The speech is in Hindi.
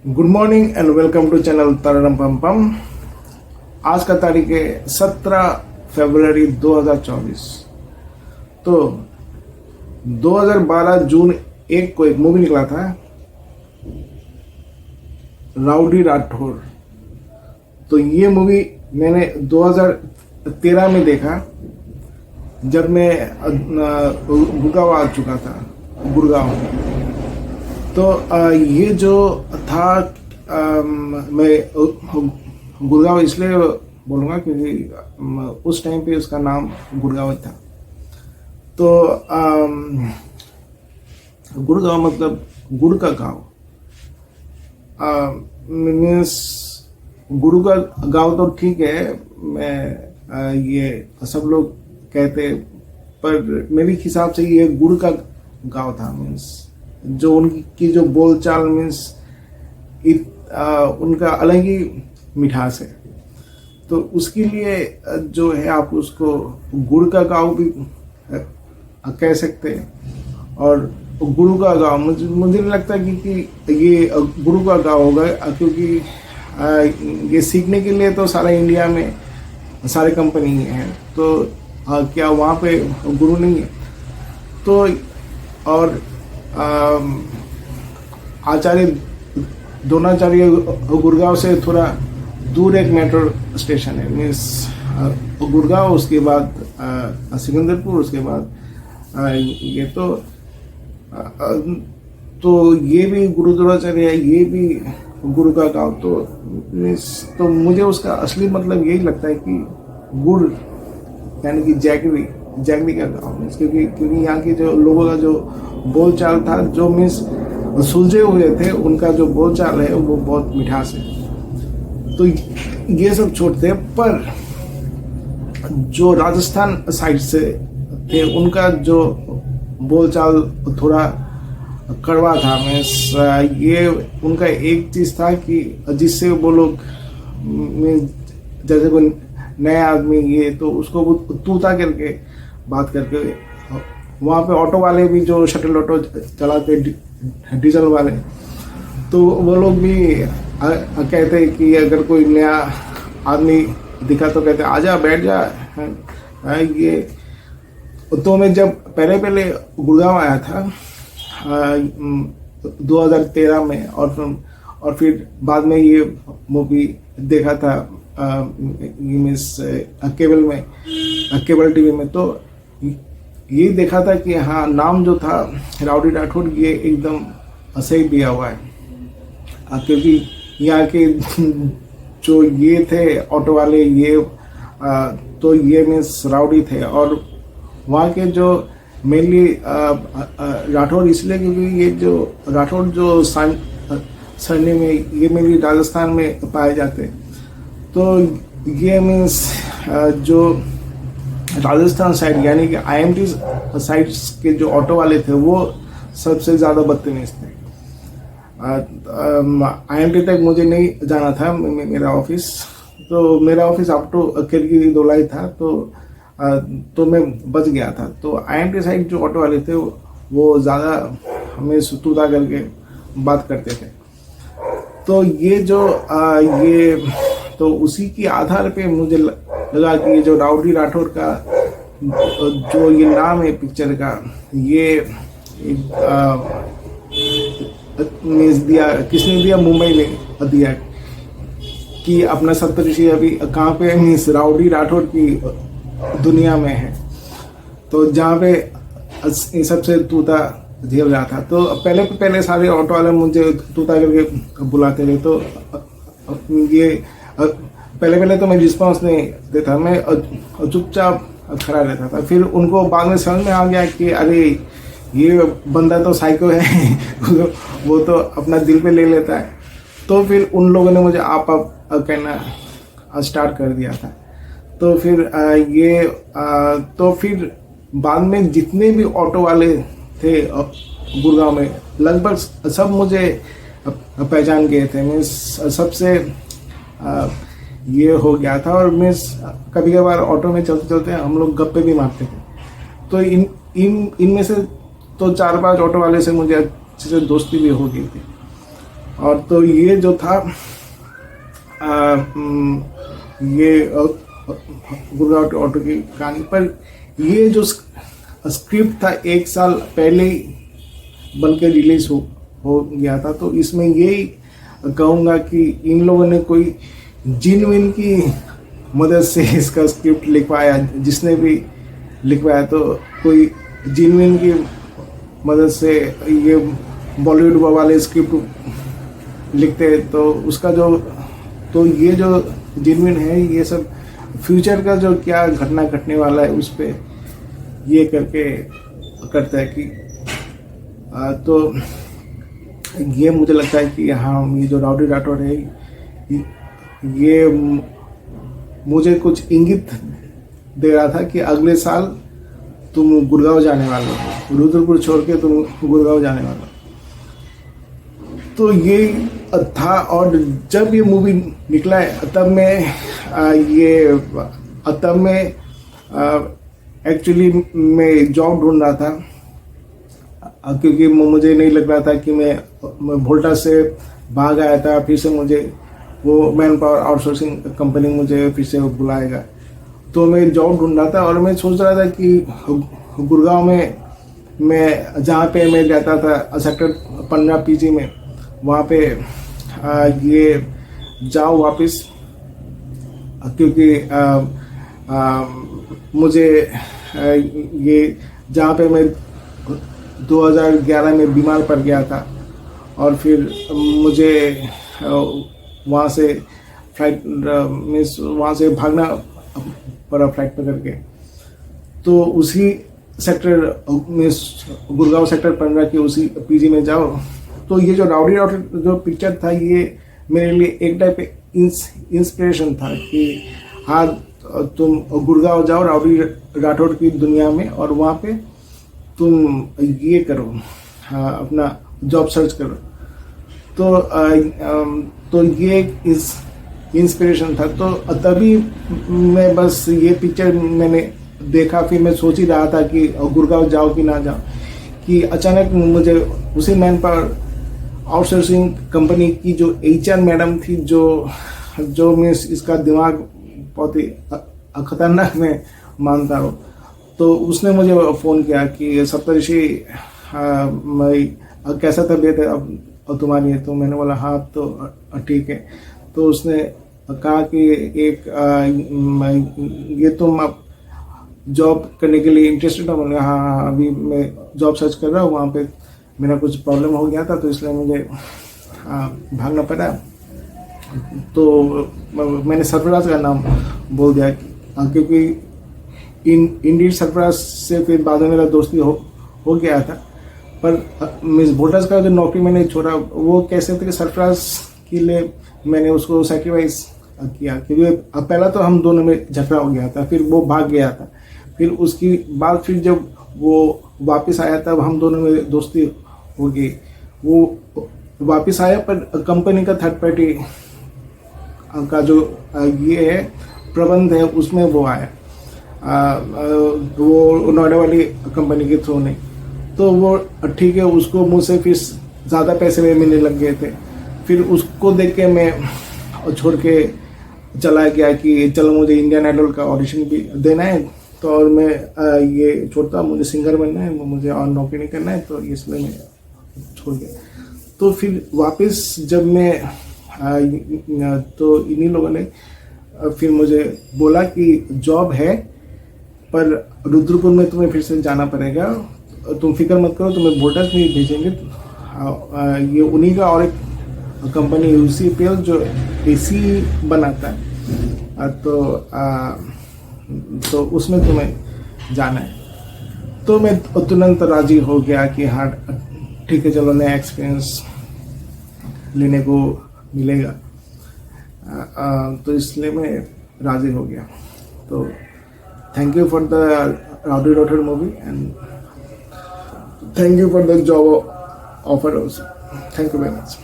Good morning and welcome to channel तररम पम पम। आज का तारीख है 17 फरवरी 2024। तो 2012 जून 1 को एक मूवी निकला था, राउडी राठौर। तो ये मूवी मैंने 2013 में देखा, जब मैं गुड़गांव आ चुका था, गुड़गांव। तो ये जो था, मैं गुड़गांव इसलिए बोलूँगा क्योंकि उस टाइम पे उसका नाम गुड़गांव था। तो गुड़गांव मतलब गुड़ का गांव, मीन्स गुड़ का गांव तो ठीक है, मैं ये सब लोग कहते, पर मेरे हिसाब से ये गुड़ का गांव था। मीन्स जो उनकी जो बोलचाल, मीन्स उनका अलग ही मिठास है। तो उसके लिए जो है आप उसको गुड़ का गांव भी कह सकते हैं। और गुरु का गांव मुझे नहीं लगता कि ये गुरु का गांव होगा, क्योंकि ये सीखने के लिए तो सारा इंडिया में सारे कंपनी हैं। तो क्या वहाँ पे गुरु नहीं है? तो और आचार्य द्रोणाचार्य गुड़गांव से थोड़ा दूर एक मेट्रो स्टेशन है, मीन्स गुड़गांव, उसके बाद सिकंदरपुर, उसके बाद ये तो ये भी गुरु द्रोणाचार्य है, ये भी गुरु का गांव। तो मुझे उसका असली मतलब यही लगता है कि गुड़ यानी कि जैगरी का गाँव, मीन्स क्योंकि यहाँ के जो लोगों का जो बोलचाल था, जो मीन्स सुलझे हुए थे, उनका जो बोलचाल है वो बहुत मिठास है। तो ये सब छोड़ते, पर जो राजस्थान साइड से थे उनका जो बोलचाल थोड़ा कड़वा था। मीन्स ये उनका एक चीज़ था कि जिससे वो लोग, जैसे कोई नया आदमी ये, तो उसको वो तूता करके बात करके, वहाँ पे ऑटो वाले भी जो शटल ऑटो चलाते डीजल वाले, तो वो लोग भी कहते कि अगर कोई नया आदमी दिखा तो कहते आजा बैठ जा। ये तो मैं जब पहले गुड़गांव आया था 2013 में, और फिर बाद में ये मूवी देखा था मिस केबल टीवी में। तो ये देखा था कि हाँ, नाम जो था राउडी राठौर, ये एकदम सही दिया हुआ है, क्योंकि यहाँ के जो ये थे ऑटो वाले, ये तो ये मीन्स राउडी थे। और वहाँ के जो मेनली राठौर इसलिए क्योंकि ये जो राठौर जो सरने में ये मेनली राजस्थान में पाए जाते। तो ये मीन्स जो राजस्थान साइड यानी कि आईएमटी साइड के जो ऑटो वाले थे वो सबसे ज़्यादा बदतमीज थे। आईएमटी तक मुझे नहीं जाना था, मेरा ऑफिस, तो मेरा ऑफिस अप टू खिड़की दोलाई था, तो मैं बच गया था। तो आईएमटी साइड जो ऑटो वाले थे वो ज़्यादा हमें सुतूता करके बात करते थे। तो ये जो ये तो उसी के आधार पे मुझे लगा कि ये जो राउडी राठौर का जो ये नाम है पिक्चर का, ये दिया किसने दिया? मुंबई ने दिया कि अपना सप्तऋषि अभी कहाँ पे, मीन्स राउडी राठौर की दुनिया में है, तो जहाँ पे सबसे तूता झेल रहा था। तो पहले सारे ऑटो वाले मुझे तूता करके बुलाते थे। तो ये पहले तो मैं रिस्पॉन्स नहीं देता, मैं चुपचाप खड़ा रहता था। फिर उनको बाद में समझ में आ गया कि अरे ये बंदा तो साइको है वो तो अपना दिल पे ले लेता है। तो फिर उन लोगों ने मुझे आप कहना स्टार्ट कर दिया था। तो फिर तो फिर बाद में जितने भी ऑटो वाले थे गुड़गांव में, लगभग सब मुझे पहचान गए थे। मीन्स सबसे ये हो गया था। और मीन्स कभी कभार ऑटो में चलते चलते हम लोग गप्पे भी मारते थे। तो इनमें से तो 4-5 ऑटो वाले से मुझे अच्छे से दोस्ती भी हो गई थी। और तो ये जो था ये गुरगांव ऑटो की कहानी पर, ये जो स्क्रिप्ट था 1 साल पहले ही बन के रिलीज हो गया था। तो इसमें यही कहूँगा कि इन लोगों ने कोई जिनविन की मदद से इसका स्क्रिप्ट लिखवाया, जिसने भी लिखवाया तो कोई जिनविन की मदद से ये बॉलीवुड वाले स्क्रिप्ट लिखते, तो उसका जो, तो ये जो जिनविन है, ये सब फ्यूचर का जो क्या घटना घटने वाला है उस पर ये करके करता है कि तो ये मुझे लगता है कि हाँ, ये जो राउडी राठौड़ है ये मुझे कुछ इंगित दे रहा था कि अगले साल तुम गुड़गांव जाने वाले हो, रुद्रपुर छोड़ के तुम गुड़गांव जाने वाले हो। तो ये था। और जब ये मूवी निकला है तब मैं एक्चुअली मैं जॉब ढूंढ रहा था, क्योंकि मुझे नहीं लग रहा था कि मैं वोल्टा से भाग आया था, फिर से मुझे वो मैन पावर आउटसोर्सिंग कंपनी मुझे फिर से बुलाएगा। तो मैं जॉब ढूंढ रहा था और मैं सोच रहा था कि गुड़गांव में मैं जहाँ पे मैं रहता था सेक्टर 15 पीजी में, वहाँ पे ये जाओ वापस, क्योंकि मुझे ये जहाँ पे मैं 2011 में बीमार पड़ गया था और फिर मुझे वहाँ से फ्लाइट वहाँ से भागना पड़ा फ्लाइट पकड़ के। तो उसी सेक्टर में गुड़गांव सेक्टर 15 के उसी पीजी में जाओ। तो ये जो राउडी राठौड़ जो पिक्चर था, ये मेरे लिए एक टाइप इंस्पिरेशन था कि हाँ, तुम गुड़गांव जाओ राउडी राठौड़ की दुनिया में और वहाँ पे तुम ये करो, हाँ, अपना जॉब सर्च करो। तो ये इस इंस्पिरेशन था। तो तभी मैं बस ये पिक्चर मैंने देखा, फिर मैं सोच ही रहा था कि गुड़गांव जाओ कि ना जाओ, कि अचानक मुझे उसी मैन पावर आउटसोर्सिंग कंपनी की जो HR मैडम थी, जो मैं इसका दिमाग बहुत ही खतरनाक मैं मानता हूँ, तो उसने मुझे फ़ोन किया कि सप्तऋषि, मैं कैसा तबीयत है अब तुम्हारी? तो मैंने बोला हाँ, तो ठीक है। तो उसने कहा कि ये तुम अब जॉब करने के लिए इंटरेस्टेड हो? मैंने हाँ, अभी मैं जॉब सर्च कर रहा हूँ, वहाँ पे मेरा कुछ प्रॉब्लम हो गया था तो इसलिए मुझे भागना पड़ा। तो मैंने सरफराज का नाम बोल दिया, क्योंकि इंडीड सरफराज से फिर बाद में मेरा दोस्ती हो गया था। पर मिस वोल्टास का जो नौकरी मैंने छोड़ा, वो कैसे थे कि सरफराज के लिए मैंने उसको सेक्रीफाइस किया, क्योंकि पहला तो हम दोनों में झगड़ा हो गया था, फिर वो भाग गया था, फिर उसकी बाद फिर जब वो वापस आया तब हम दोनों में दोस्ती हो गई। वो वापस आया पर कंपनी का थर्ड पार्टी का जो ये है प्रबंध है, उसमें वो आया, वो नोएडा वाली कंपनी के थ्रू नहीं। तो वो ठीक है, उसको मुझसे फिर ज़्यादा पैसे में मिलने लग गए थे। फिर उसको देख के मैं छोड़ के चला गया कि चलो मुझे इंडियन आइडल का ऑडिशन भी देना है, तो और मैं ये छोड़ता, मुझे सिंगर बनना है, मुझे और नौकरी नहीं करना है, तो इसलिए मैं छोड़ गया। तो फिर वापस जब मैं तो इन्हीं लोगों ने फिर मुझे बोला कि जॉब है पर रुद्रपुर में तुम्हें फिर से जाना पड़ेगा, तुम फिक्र मत करो, तुम्हें वोल्टास नहीं भेजेंगे। ये उन्हीं का और एक कंपनी UCPL जो AC बनाता है, तो उसमें तुम्हें जाना है। तो मैं तुरंत राजी हो गया कि हाँ ठीक है, चलो नया एक्सपीरियंस लेने को मिलेगा। तो इसलिए मैं राजी हो गया। तो thank you for the rowdy Rathore movie and thank you for the job offer also. Thank you very much.